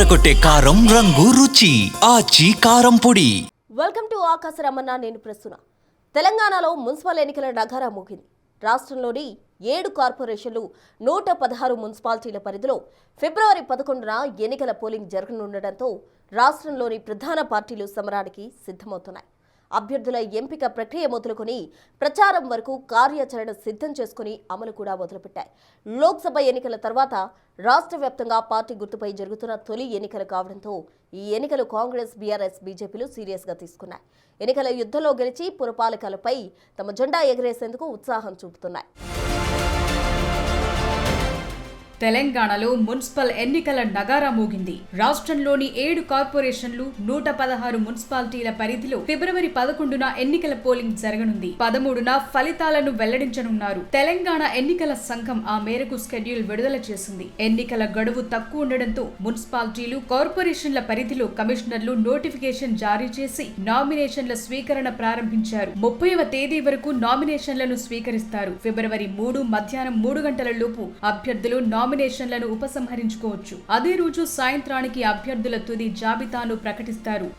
అదరకొట్టే కారం రంగు రుచి ఆచి కారం పొడి. వెల్కమ్ టు ఆకాశ రమణ. నేను ప్రస్తుత తెలంగాణలో మున్సిపల్ ఎన్నికల నగారా మోగింది. రాష్ట్రంలోని 7 కార్పొరేషన్లు 116 మున్సిపాలిటీల పరిధిలో ఫిబ్రవరి 11న ఎన్నికల పోలింగ్ జరగనుండటంతో రాష్ట్రంలోని ప్రధాన పార్టీలు సమరానికి సిద్ధమవుతున్నాయి. అభ్యర్థుల ఎంపిక ప్రక్రియ మొదలుకొని ప్రచారం వరకు కార్యాచరణ సిద్ధం చేసుకుని అమలు కూడా మొదలుపెట్టాయి. లోక్సభ ఎన్నికల తర్వాత రాష్ట్ర వ్యాప్తంగా పార్టీ గుర్తుపై జరుగుతున్న తొలి ఎన్నికలు కావడంతో ఈ ఎన్నికలు కాంగ్రెస్, బీఆర్ఎస్, బీజేపీలు సీరియస్గా తీసుకున్నాయి. ఎన్నికల యుద్ధంలో గెలిచి పురపాలకలపై తమ జెండా ఎగరేసేందుకు ఉత్సాహం చూపుతున్నాయి. తెలంగాణలో మున్సిపల్ ఎన్నికల నగారా మోగింది. రాష్ట్రంలోని 7 కార్పొరేషన్లు 116 మున్సిపాలిటీల పరిధిలో ఫిబ్రవరి 11న ఎన్నికల పోలింగ్ జరగనుంది. 13న ఫలితాలను వెల్లడించనున్నారు. తెలంగాణ ఎన్నికల సంఘం ఆ మేరకు షెడ్యూల్ విడుదల చేసింది. ఎన్నికల గడువు తక్కువ ఉండడంతో మున్సిపాలిటీలు, కార్పొరేషన్ల పరిధిలో కమిషనర్లు నోటిఫికేషన్ జారీ చేసి నామినేషన్ల స్వీకరణ ప్రారంభించారు. 30వ తేదీ వరకు నామినేషన్లను స్వీకరిస్తారు. ఫిబ్రవరి 3 మధ్యాహ్నం 3 గంటల లోపు అభ్యర్థులు నామినేషన్లను ఉపసంహరించుకోవచ్చు. అదే రోజు సాయంత్రానికి అభ్యర్థుల తుది జాబితాను ప్రకటిస్తారు.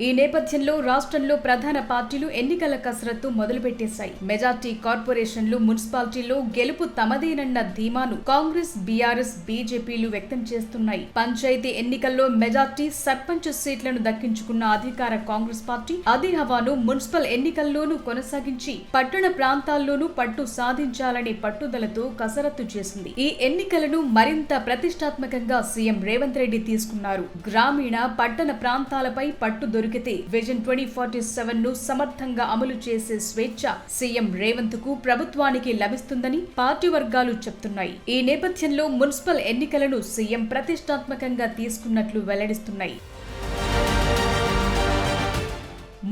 ఈ నేపథ్యంలో రాష్ట్రంలో ప్రధాన పార్టీలు ఎన్నికల కసరత్తు మొదలుపెట్టేశాయి. మెజార్టీ కార్పొరేషన్లు, మున్సిపాలిటీల్లో గెలుపు తమదేనన్న ధీమాను కాంగ్రెస్, బీఆర్ఎస్, బీజేపీలు వ్యక్తం చేస్తున్నాయి. పంచాయతీ ఎన్నికల్లో మెజార్టీ, సర్పంచ్ సీట్లను దక్కించుకున్న అధికార కాంగ్రెస్ పార్టీ అదే హవాను మున్సిపల్ ఎన్నికల్లోనూ కొనసాగించి పట్టణ ప్రాంతాల్లోనూ పట్టు సాధించాలనే పట్టుదలతో కసరత్తు చేసింది. ఈ ఎన్నికలను మరింత ప్రతిష్టాత్మకంగా సీఎం రేవంత్ రెడ్డి తీసుకున్నారు. గ్రామీణ, పట్టణ ప్రాంతాలపై పట్టు విజన్ 2047 ను సమర్థంగా అమలు చేసే స్వేచ్ఛ సీఎం రేవంత్ కు, ప్రభుత్వానికి లభిస్తుందని పార్టీ వర్గాలు చెప్తున్నాయి. ఈ నేపథ్యంలో మున్సిపల్ ఎన్నికలను సీఎం ప్రతిష్టాత్మకంగా తీసుకున్నట్లు వెల్లడిస్తున్నాయి.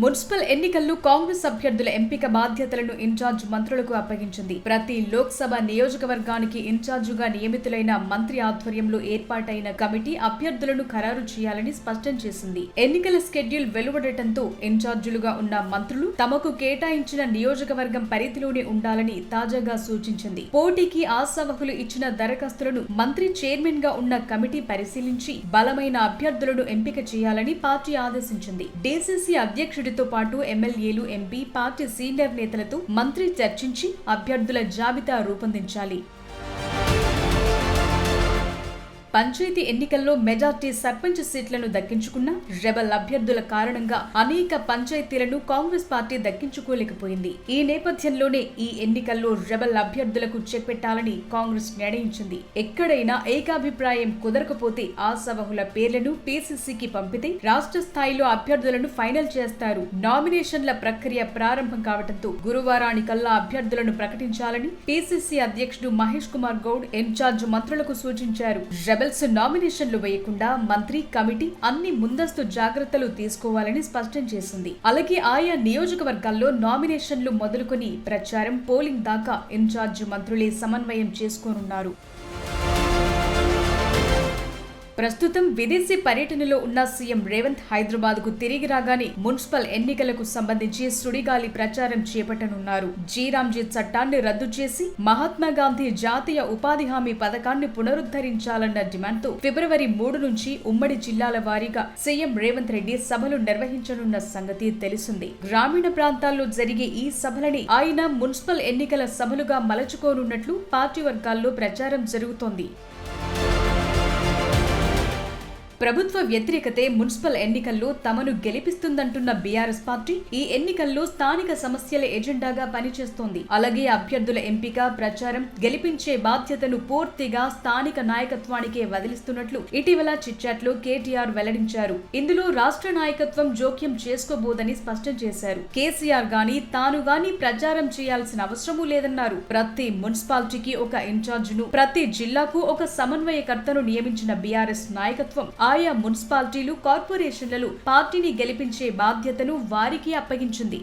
మున్సిపల్ ఎన్నికల్లో కాంగ్రెస్ అభ్యర్థుల ఎంపిక బాధ్యతలను ఇన్ఛార్జ్ మంత్రులకు అప్పగించింది. ప్రతి లోక్సభ నియోజకవర్గానికి ఇన్ఛార్జుగా నియమితులైన మంత్రి ఆధ్వర్యంలో ఏర్పాటైన కమిటీ అభ్యర్థులను ఖరారు చేయాలని స్పష్టం చేసింది. ఎన్నికల షెడ్యూల్ వెలువడటంతో ఇన్ఛార్జులుగా ఉన్న మంత్రులు తమకు కేటాయించిన నియోజకవర్గం పరిధిలోనే ఉండాలని తాజాగా సూచించింది. పోటీకి ఆశావహులు ఇచ్చిన దరఖాస్తులను మంత్రి చైర్మన్ గా ఉన్న కమిటీ పరిశీలించి బలమైన అభ్యర్థులను ఎంపిక చేయాలని పార్టీ ఆదేశించింది. డీసీసీ అధ్యక్షుడు తో పాటు ఎమ్మెల్యేలు, ఎంపీ, పార్టీ సీనియర్ నేతలతో మంత్రి చర్చించి అభ్యర్థుల జాబితా రూపొందించాలి. పంచాయతీ ఎన్నికల్లో మెజార్టీ, సర్పంచ్ సీట్లను దక్కించుకున్న రెబల్ అభ్యర్థుల కారణంగా అనేక పంచాయతీలను కాంగ్రెస్ పార్టీ దక్కించుకోలేకపోయింది. ఈ నేపథ్యంలోనే ఈ ఎన్నికల్లో రెబల్ అభ్యర్థులకు చెక్ పెట్టాలని కాంగ్రెస్ నిర్ణయించింది. ఎక్కడైనా ఏకాభిప్రాయం కుదరకపోతే ఆశావహుల పేర్లను పీసీసీకి పంపితే రాష్ట్ర స్థాయిలో అభ్యర్థులను ఫైనల్ చేస్తారు. నామినేషన్ల ప్రక్రియ ప్రారంభం కావడంతో గురువారానికల్లా అభ్యర్థులను ప్రకటించాలని పీసీసీ అధ్యక్షుడు మహేష్ కుమార్ గౌడ్ ఇన్ఛార్జ్ మంత్రులకు సూచించారు. రెబెల్స్ నామినేషన్లు వేయకుండా మంత్రి, కమిటీ అన్ని ముందస్తు జాగ్రత్తలు తీసుకోవాలని స్పష్టం చేసింది. అలాగే ఆయా నియోజకవర్గాల్లో నామినేషన్లు మొదలుకొని ప్రచారం, పోలింగ్ దాకా ఇన్ఛార్జ్ మంత్రులే సమన్వయం చేసుకోనున్నారు. ప్రస్తుతం విదేశీ పర్యటనలో ఉన్న సీఎం రేవంత్ హైదరాబాద్ కు తిరిగి రాగానే మున్సిపల్ ఎన్నికలకు సంబంధించి సుడిగాలి ప్రచారం చేపట్టనున్నారు. జీరాంజీ చట్టాన్ని రద్దు చేసి మహాత్మా గాంధీ జాతీయ ఉపాధి హామీ పథకాన్ని పునరుద్ధరించాలన్న డిమాండ్తో ఫిబ్రవరి 3 నుంచి ఉమ్మడి జిల్లాల వారీగా సీఎం రేవంత్ రెడ్డి సభలు నిర్వహించనున్న సంగతి తెలిసిందే. గ్రామీణ ప్రాంతాల్లో జరిగే ఈ సభలని ఆయన మున్సిపల్ ఎన్నికల సభలుగా మలచుకోనున్నట్లు పార్టీ వర్గాల్లో ప్రచారం జరుగుతోంది. ప్రభుత్వ వ్యతిరేకతే మున్సిపల్ ఎన్నికల్లో తమను గెలిపిస్తుందంటున్న బీఆర్ఎస్ పార్టీ ఈ ఎన్నికల్లో స్థానిక సమస్యల ఎజెండాగా పనిచేస్తోంది. అలాగే అభ్యర్థుల ఎంపిక, ప్రచారం, గెలిపించే బాధ్యతను పూర్తిగా స్థానిక నాయకత్వానికే వదిలిస్తున్నట్లు ఇటీవల చిట్చాట్లో కేటీఆర్ వెల్లడించారు. ఇందులో రాష్ట్ర నాయకత్వం జోక్యం చేసుకోబోదని స్పష్టం చేశారు. కేసీఆర్ గాని, తాను గాని ప్రచారం చేయాల్సిన అవసరమూ లేదన్నారు. ప్రతి మున్సిపాలిటీకి ఒక ఇన్ఛార్జ్ను, ప్రతి జిల్లాకు ఒక సమన్వయకర్తను నియమించిన బీఆర్ఎస్ నాయకత్వం ఆయా మున్సిపాలిటీలు, కార్పొరేషన్లలో పార్టీని గెలిపించే బాధ్యతను వారికి అప్పగించింది.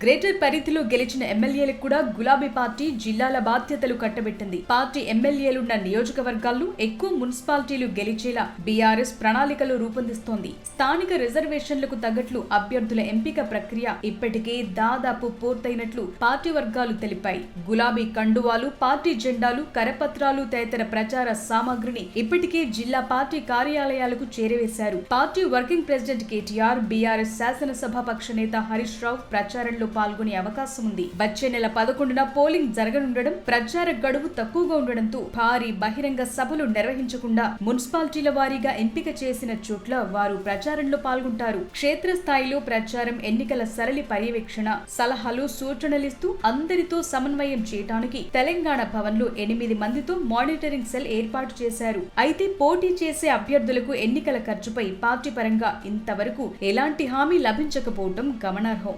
గ్రేటర్ పరిధిలో గెలిచిన ఎమ్మెల్యేలకు కూడా గులాబీ పార్టీ జిల్లాల బాధ్యతలు కట్టబెట్టింది. పార్టీ ఎమ్మెల్యేలున్న నియోజకవర్గాల్లో ఎక్కువ మున్సిపాలిటీలు గెలిచేలా బీఆర్ఎస్ ప్రణాళికలు రూపొందిస్తోంది. స్థానిక రిజర్వేషన్లకు తగ్గట్లు అభ్యర్థుల ఎంపిక ప్రక్రియ ఇప్పటికే దాదాపు పూర్తయినట్లు పార్టీ వర్గాలు తెలిపాయి. గులాబీ కండువాలు, పార్టీ జెండాలు, కరపత్రాలు తదితర ప్రచార సామాగ్రిని ఇప్పటికే జిల్లా పార్టీ కార్యాలయాలకు చేరవేశారు. Party working president KTR, BRS శాసనసభాపక్ష నేత హరీష్ రావు ప్రచారంలో పాల్గొనే అవకాశం ఉంది. వచ్చే నెల 11న పోలింగ్ జరగనుండడం, ప్రచార గడువు తక్కువగా ఉండడంతో భారీ బహిరంగ సభలు నిర్వహించకుండా మున్సిపాలిటీల వారీగా ఎంపిక చేసిన చోట్ల వారు ప్రచారంలో పాల్గొంటారు. క్షేత్రస్థాయిలో ప్రచారం, ఎన్నికల సరళి పర్యవేక్షణ, సలహాలు, సూచనలిస్తూ అందరితో సమన్వయం చేయడానికి తెలంగాణ భవన్లో 8 మందితో మానిటరింగ్ సెల్ ఏర్పాటు చేశారు. అయితే పోటీ చేసే అభ్యర్థులకు ఎన్నికల ఖర్చుపై పార్టీ పరంగా ఇంతవరకు ఎలాంటి హామీ లభించకపోవడం గమనార్హం.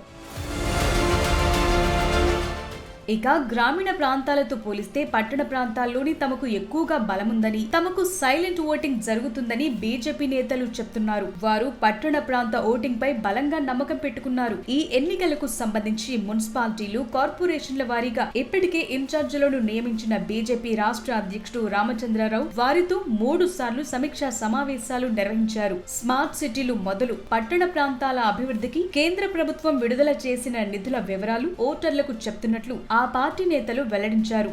ఇక గ్రామీణ ప్రాంతాలతో పోలిస్తే పట్టణ ప్రాంతాల్లోని తమకు ఎక్కువగా బలముందని, తమకు సైలెంట్ ఓటింగ్ జరుగుతుందని బీజేపీ నేతలు చెప్తున్నారు. వారు పట్టణ ప్రాంత ఓటింగ్ పై బలంగా నమ్మకం పెట్టుకున్నారు. ఈ ఎన్నికలకు సంబంధించి మున్సిపాలిటీలు, కార్పొరేషన్ల వారీగా ఇప్పటికే ఇన్ఛార్జీలను నియమించిన బీజేపీ రాష్ట్ర అధ్యక్షుడు రామచంద్రరావు వారితో 3 సార్లు సమీక్షా సమావేశాలు నిర్వహించారు. స్మార్ట్ సిటీలు మొదలు పట్టణ ప్రాంతాల అభివృద్ధికి కేంద్ర ప్రభుత్వం విడుదల చేసిన నిధుల వివరాలు ఓటర్లకు చెప్తున్నట్లు ఆ పార్టీ నేతలు వెల్లడించారు.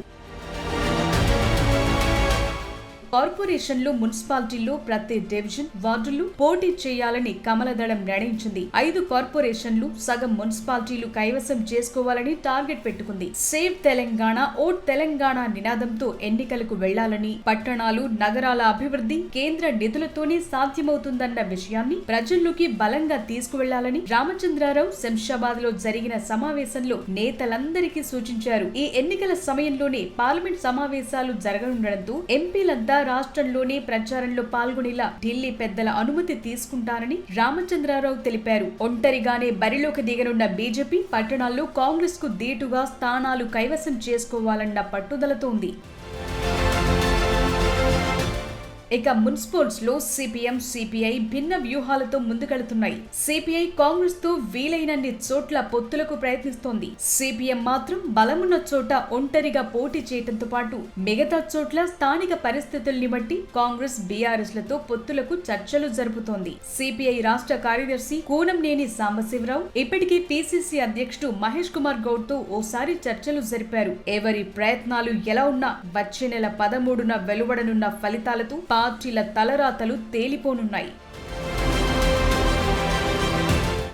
కార్పొరేషన్లు, మున్సిపాలిటీల్లో ప్రతి డివిజన్, వార్డులు పోటీ చేయాలని కమలదళం నిర్ణయించింది. 5 కార్పొరేషన్లు, సగం మున్సిపాలిటీలు కైవసం చేసుకోవాలని టార్గెట్ పెట్టుకుంది. సేవ్ తెలంగాణ, ఓట్ తెలంగాణ నినాదంతో ఎన్నికలకు వెళ్లాలని, పట్టణాలు, నగరాల అభివృద్ధి కేంద్ర నిధులతోనే సాధ్యమవుతుందన్న విషయాన్ని ప్రజల్లోకి బలంగా తీసుకువెళ్లాలని రామచంద్రరావు శంషాబాద్ లో జరిగిన సమావేశంలో నేతలందరికీ సూచించారు. ఈ ఎన్నికల సమయంలోనే పార్లమెంట్ సమావేశాలు జరగనుండడంతో ఎంపీలంతా రాష్ట్రంలోనే ప్రచారంలో పాల్గొనేలా ఢిల్లీ పెద్దల అనుమతి తీసుకుంటారని రామచంద్రరావు తెలిపారు. ఒంటరిగానే బరిలోకి దిగనున్న బీజేపీ పట్టణాల్లో కాంగ్రెస్ కు దీటుగా స్థానాలు కైవసం చేసుకోవాలన్న పట్టుదలతో ఉంది. ఇక మున్సిపల్స్ లో సిపిఎం, సిపిఐ భిన్న వ్యూహాలతో ముందుకెళ్తున్నాయి. సిపిఐ కాంగ్రెస్ తో వీలైనన్ని చోట్ల పొత్తులకు ప్రయత్నిస్తోంది. సిపిఎం మాత్రం బలమున్న చోట ఒంటరిగా పోటీ చేయడంతో పాటు మిగతా చోట్ల స్థానిక పరిస్థితుల్ని బట్టి కాంగ్రెస్, బీఆర్ఎస్ లతో పొత్తులకు చర్చలు జరుపుతోంది. సిపిఐ రాష్ట్ర కార్యదర్శి కూనంనేని సాంబశివరావు ఇప్పటికే పిసిసి అధ్యక్షుడు మహేష్ కుమార్ గౌడ్ తో ఓసారి చర్చలు జరిపారు. ఎవరి ప్రయత్నాలు ఎలా ఉన్నా వచ్చే నెల 13న వెలువడనున్న ఫలితాలతో పార్టీల తలరాతలు తేలిపోనున్నాయి.